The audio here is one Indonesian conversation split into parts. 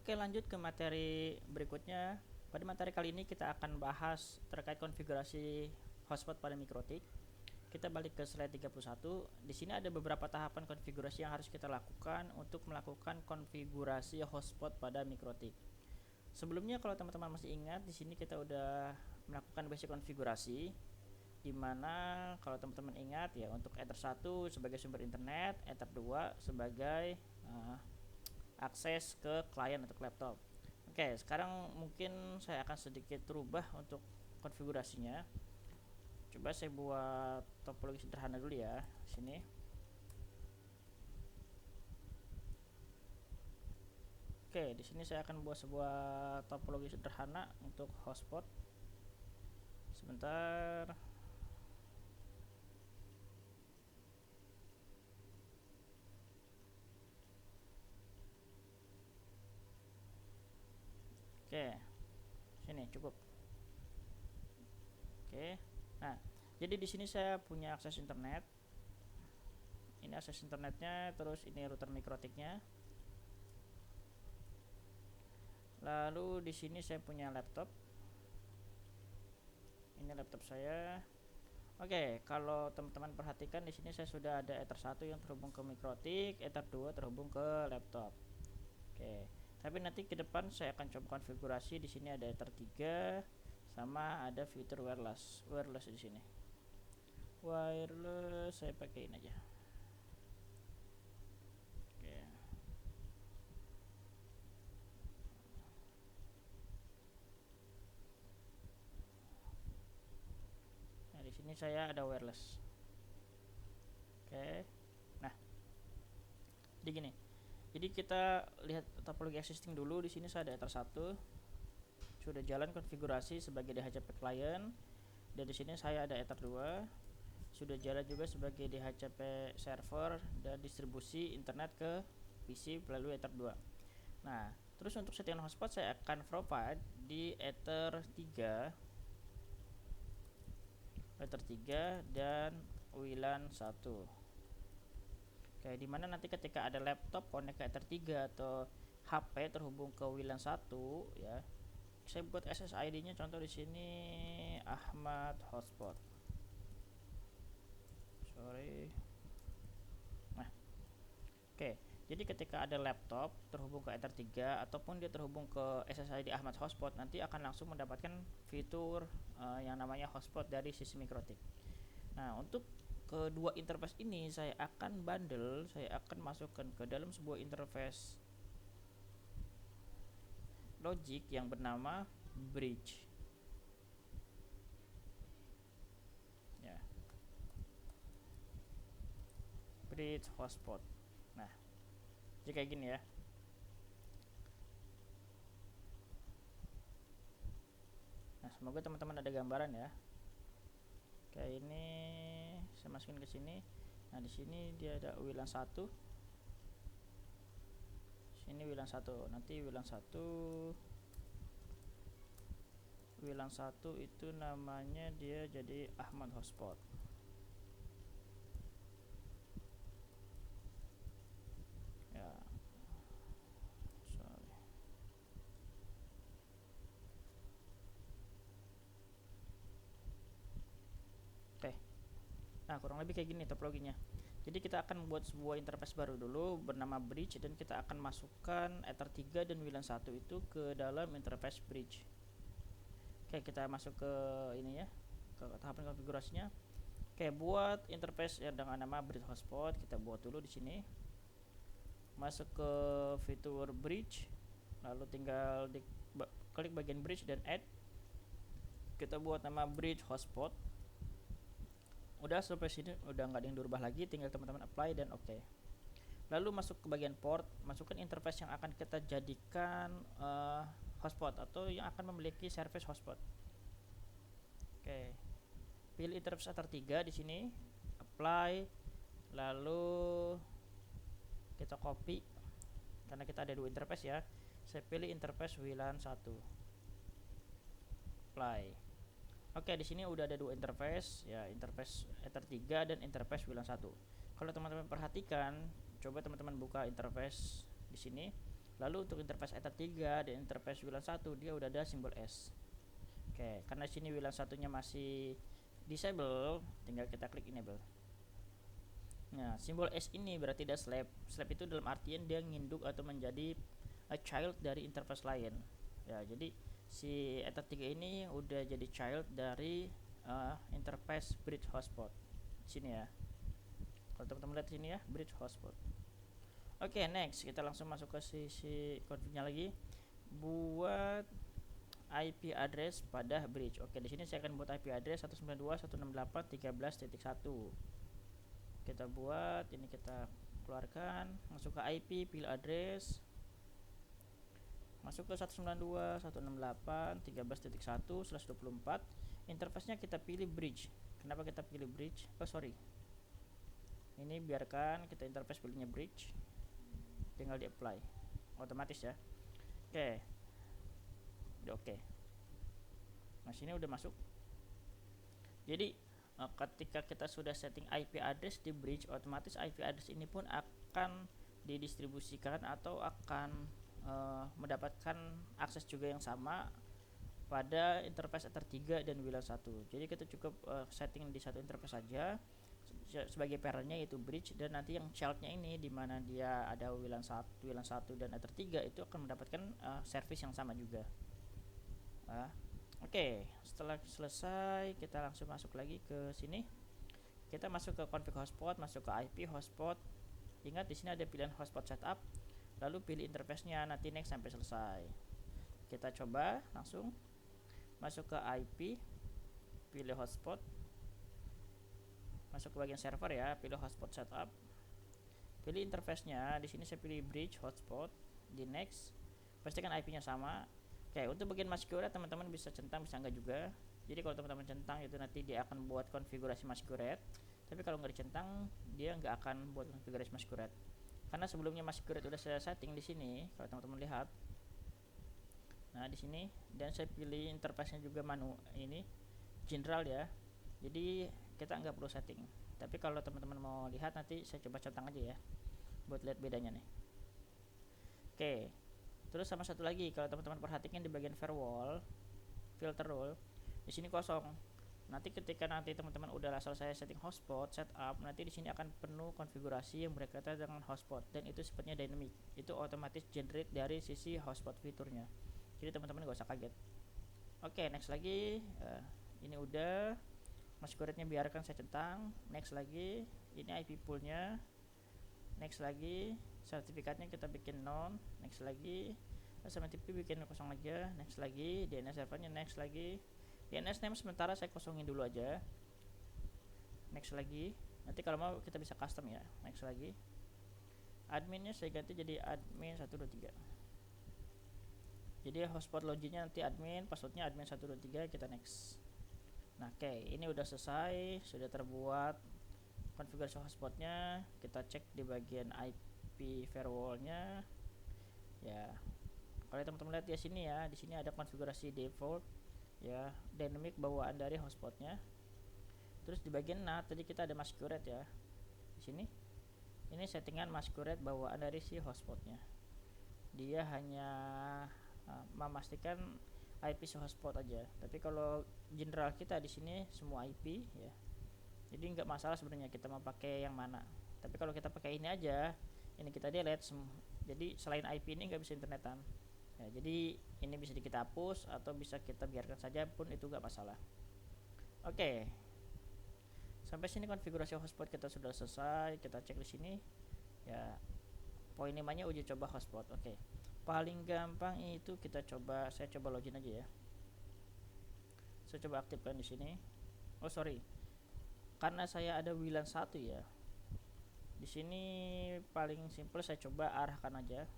Oke, lanjut ke materi berikutnya. Pada materi kali ini kita akan bahas terkait konfigurasi hotspot pada mikrotik. Kita balik ke slide 31. Di sini ada beberapa tahapan konfigurasi yang harus kita lakukan untuk melakukan konfigurasi hotspot pada mikrotik. Sebelumnya kalau teman-teman masih ingat, di sini kita udah melakukan basic konfigurasi, dimana kalau teman-teman ingat ya, untuk Ether 1 sebagai sumber internet, Ether 2 sebagai akses ke klien atau laptop. Oke, sekarang mungkin saya akan sedikit rubah untuk konfigurasinya. Coba saya buat topologi sederhana dulu ya, sini. Oke, di sini saya akan buat sebuah topologi sederhana untuk hotspot. Sebentar. Oke, sini cukup. Oke, nah jadi di sini saya punya akses internet. Ini akses internetnya, terus ini router mikrotiknya. Lalu di sini saya punya laptop. Ini laptop saya. Oke, kalau teman-teman perhatikan di sini saya sudah ada Ether 1 yang terhubung ke mikrotik, Ether 2 terhubung ke laptop. Oke, tapi nanti ke depan saya akan coba konfigurasi. Di sini ada Ether 3 sama ada fitur wireless. Wireless di sini. Wireless saya pakein aja. Oke. Nah, di sini saya ada wireless. Oke. Nah, jadi gini. Jadi kita lihat topologi existing dulu. Di sini saya ada Ether 1. Sudah jalan konfigurasi sebagai DHCP client. Dan di sini saya ada Ether 2. Sudah jalan juga sebagai DHCP server dan distribusi internet ke PC melalui Ether 2. Nah, terus untuk settingan hotspot saya akan provide di Ether 3. Ether 3 dan WLAN 1. Oke, dimana nanti ketika ada laptop connect ke Ether 3 atau HP terhubung ke WLAN 1 ya. Saya buat SSID-nya contoh di sini Ahmad hotspot. Sorry. Nah, oke. Jadi ketika ada laptop terhubung ke Ether 3 ataupun dia terhubung ke SSID Ahmad hotspot, nanti akan langsung mendapatkan fitur yang namanya hotspot dari sisi mikrotik. Nah, untuk kedua interface ini saya akan bundle, saya akan masukkan ke dalam sebuah interface logic yang bernama bridge. Ya. Bridge hotspot. Nah, jadi kayak gini ya. Nah, semoga teman-teman ada gambaran ya. Kayak ini saya masukin ke sini. Nah, di sini dia ada WLAN 1. Sini WLAN 1. Nanti WLAN 1 itu namanya dia jadi Ahmad hotspot. Ya. Sorry. Oke. Nah, kurang lebih kayak gini topologinya. Jadi kita akan membuat sebuah interface baru dulu bernama bridge dan kita akan masukkan Ether 3 dan WLAN 1 itu ke dalam interface bridge. Oke, kita masuk ke ini ya, ke tahapan konfigurasinya. Oke, buat interface yang dengan nama bridge hotspot kita buat dulu di sini. Masuk ke fitur bridge, lalu tinggal klik bagian bridge dan add. Kita buat nama bridge hotspot. Udah sampai sini udah nggak ada yang dirubah lagi, tinggal teman-teman apply dan oke. Lalu masuk ke bagian port, masukkan interface yang akan kita jadikan hotspot atau yang akan memiliki service hotspot. Oke. Pilih interface Ether 3 di sini, apply, lalu kita copy karena kita ada dua interface ya. Saya pilih interface WLAN 1. Apply. Oke, di sini udah ada dua interface ya, interface Ether 3 dan interface WLAN 1. Kalau teman-teman perhatikan, coba teman-teman buka interface di sini. Lalu untuk interface Ether 3 dan interface WLAN 1 dia udah ada simbol S. Oke, karena sini WLAN satunya masih disable, tinggal kita klik enable. Nah, simbol S ini berarti dia slab. Slab itu dalam artian dia nginduk atau menjadi a child dari interface lain. Ya, jadi si Ether 3 ini udah jadi child dari interface bridge hotspot. Sini ya. Kalau teman-teman lihat sini ya, bridge hotspot. Oke, next kita langsung masuk ke sisi config-nya lagi. Buat IP address pada bridge. Oke, di sini saya akan buat IP address 192.168.13.1. Kita buat ini, kita keluarkan, masuk ke IP, pilih address, masuk ke 192.168.13.1/24. Interface-nya kita pilih bridge. Kenapa kita pilih bridge? Oh sorry, ini biarkan kita interface pilihnya bridge, tinggal di apply otomatis ya. Oke. Nah sini udah masuk. Jadi ketika kita sudah setting IP address di bridge, otomatis IP address ini pun akan didistribusikan atau akan mendapatkan akses juga yang sama pada interface Ether 3 dan WLAN 1. Jadi kita cukup setting di satu interface saja sebagai parentnya, yaitu bridge, dan nanti yang childnya ini dimana dia ada WLAN 1 dan Ether 3 itu akan mendapatkan service yang sama juga. Oke, setelah selesai kita langsung masuk lagi ke sini. Kita masuk ke config hotspot, masuk ke IP hotspot. Ingat di sini ada pilihan hotspot setup, lalu pilih interface-nya, nanti next sampai selesai. Kita coba langsung masuk ke IP, pilih hotspot, masuk ke bagian server ya, pilih hotspot setup, pilih interface-nya. Di sini saya pilih bridge hotspot, di next, pastikan IP-nya sama. Oke, untuk bagian masquerade teman-teman bisa centang, bisa enggak juga. Jadi kalau teman-teman centang itu nanti dia akan buat konfigurasi masquerade, tapi kalau nggak dicentang dia nggak akan buat konfigurasi masquerade. Karena sebelumnya masquerade udah saya setting di sini, kalau teman-teman lihat. Nah di sini, dan saya pilih interface-nya juga ini general ya. Jadi kita nggak perlu setting. Tapi kalau teman-teman mau lihat nanti saya coba centang aja ya, buat lihat bedanya nih. Oke. Terus sama satu lagi, kalau teman-teman perhatikan di bagian firewall filter rule, di sini kosong. Nanti ketika teman-teman udah selesai setting hotspot setup, nanti di sini akan penuh konfigurasi yang berkaitan dengan hotspot, dan itu sifatnya dynamic. Itu otomatis generate dari sisi hotspot fiturnya. Jadi teman-teman gak usah kaget. Oke, next lagi. Ini udah masquerade-nya biarkan saya centang. Next lagi, ini IP pool-nya. Next lagi, sertifikatnya kita bikin non. Next lagi, SMTP bikin kosong aja. Next lagi, DNS servernya next lagi. DNS name sementara saya kosongin dulu aja. Next lagi, nanti kalau mau kita bisa custom ya. Next lagi, adminnya saya ganti jadi admin 123. Jadi hotspot loginnya nanti admin, passwordnya admin 123. Kita next. Nah oke, ini udah selesai, sudah terbuat konfigurasi hotspotnya. Kita cek di bagian IP firewallnya ya. Kalau teman-teman lihat di sini ya, di sini ada konfigurasi default ya, dynamic bawaan dari hotspotnya. Terus di bagian NAT tadi kita ada masquerade ya. Di sini ini settingan masquerade bawaan dari si hotspotnya. Dia hanya memastikan IP si hotspot aja. Tapi kalau general kita di sini semua IP ya. Jadi nggak masalah sebenarnya kita mau pakai yang mana. Tapi kalau kita pakai ini aja, ini kita delete. Jadi selain IP ini nggak bisa internetan. Ya, jadi ini bisa kita hapus atau bisa kita biarkan saja pun itu nggak masalah. Oke. Sampai sini konfigurasi hotspot kita sudah selesai. Kita cek di sini. Ya. Poin 5-nya uji coba hotspot. Oke. Paling gampang itu saya coba login aja ya. Saya coba aktifkan di sini. Oh sorry, karena saya ada WLAN 1 ya. Di sini paling simple saya coba arahkan aja.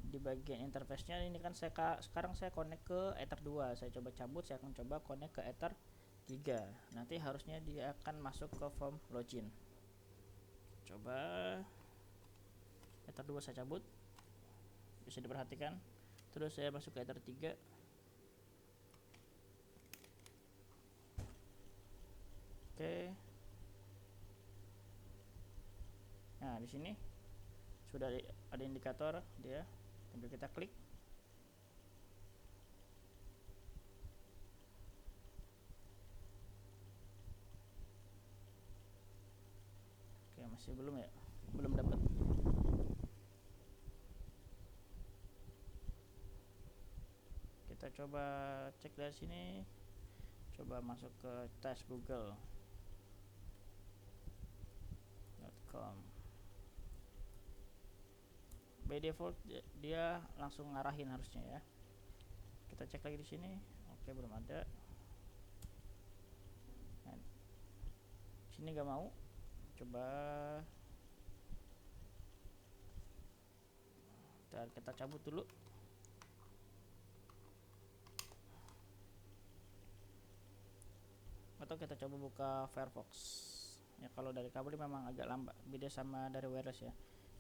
Di bagian interface-nya ini kan sekarang saya connect ke Ether 2. Saya coba cabut, saya akan coba connect ke Ether 3. Nanti harusnya dia akan masuk ke form login. Coba Ether 2 saya cabut. Bisa diperhatikan. Terus saya masuk ke Ether 3. Oke. Nah, di sini sudah ada indikator dia, tinggal kita klik. Oke, masih belum ya, belum dapat. Kita coba cek dari sini, coba masuk ke tes google.com. By default dia langsung ngarahin harusnya ya. Kita cek lagi di sini. Oke, belum ada. Nah, sini nggak mau. Coba kita cabut dulu. Atau kita coba buka Firefox. Ya kalau dari kabel memang agak lambat, beda sama dari wireless ya.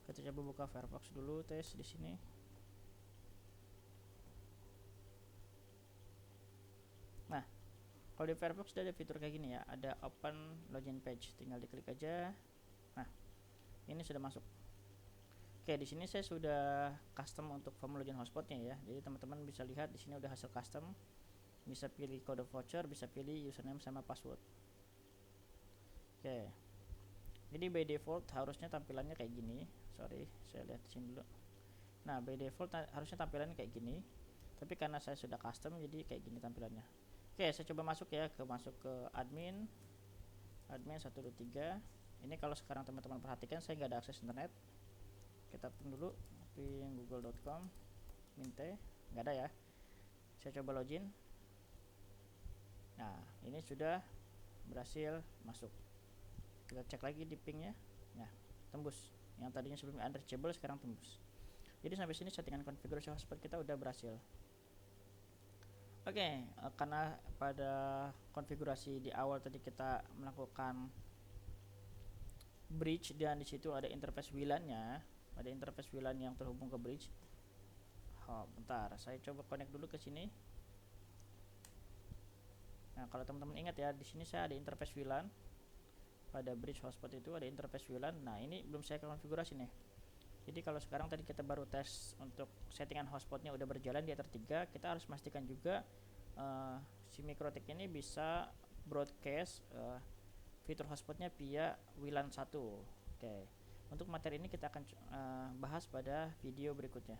Kita coba buka Firefox dulu, tes di sini. Nah, kalau di Firefox ada fitur kayak gini ya, ada open login page, tinggal diklik aja. Nah, ini sudah masuk. Oke, di sini saya sudah custom untuk form login hotspotnya ya. Jadi teman-teman bisa lihat di sini udah hasil custom. Bisa pilih kode voucher, bisa pilih username sama password. Oke. Jadi by default harusnya tampilannya kayak gini. Sorry, saya lihat di sini dulu. Nah, by default harusnya tampilannya kayak gini. Tapi karena saya sudah custom jadi kayak gini tampilannya. Oke, saya coba masuk ya, masuk ke admin 123. Ini kalau sekarang teman-teman perhatikan saya nggak ada akses internet. Kita pin dulu, pin google.com, minte, nggak ada ya. Saya coba login. Nah, ini sudah berhasil masuk. Kita cek lagi di pingnya. Nah, tembus. Yang tadinya sebelumnya unreachable sekarang tembus. Jadi sampai sini settingan konfigurasi hotspot kita udah berhasil. Oke, karena pada konfigurasi di awal tadi kita melakukan bridge dan di situ ada interface WLAN-nya, ada interface WLAN yang terhubung ke bridge. Oh, bentar, saya coba connect dulu ke sini. Nah, kalau teman-teman ingat ya, di sini saya ada interface WLAN. Pada bridge hotspot itu ada interface WLAN. Nah, ini belum saya konfigurasi nih. Jadi kalau sekarang tadi kita baru tes untuk settingan hotspotnya udah berjalan di Ether 3, kita harus pastikan juga si MikroTik ini bisa broadcast fitur hotspotnya via WLAN 1. Oke. Untuk materi ini kita akan bahas pada video berikutnya.